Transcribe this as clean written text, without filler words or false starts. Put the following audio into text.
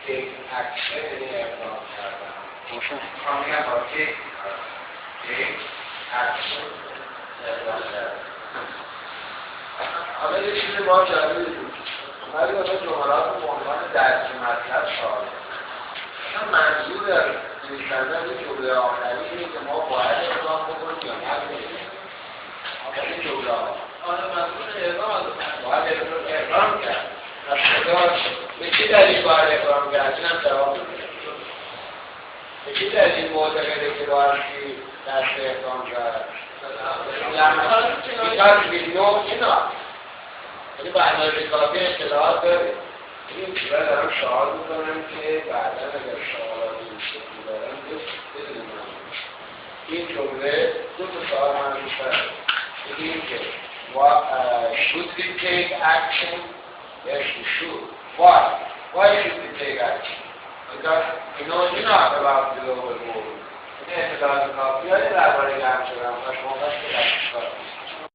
take action یعنی اقدام کردن. میخوام بگم با take action اقدام کردن. حالا یه چیزی ما جالبی بود. ولی اون جملات به عنوان درک مطلب سوال. منظور نویسنده این جمله آخری اینه که ما باید اقدام بکنیم یا نکنیم. این جمله منظور اقدام باید اقدام کرد. به چه دلیل باید اقدام کرد؟ این هم جواب میده. به چه دلیل معتقده که باید دست اقدام کرد؟ because we know enough. یعنی برنامه کافی اطلاعات داره. این چیزا دارم سوال میکنم که بعدا اگر سوالاتی شکلی دارم بدونیم. این جمله دو تا سوال من می‌پرسم. بگیم که should we take action? Yes, we should. Why? Why should we take action? Because we know enough about the global warming. این اطلاعات کافی هایی درباره گرم شدن و شما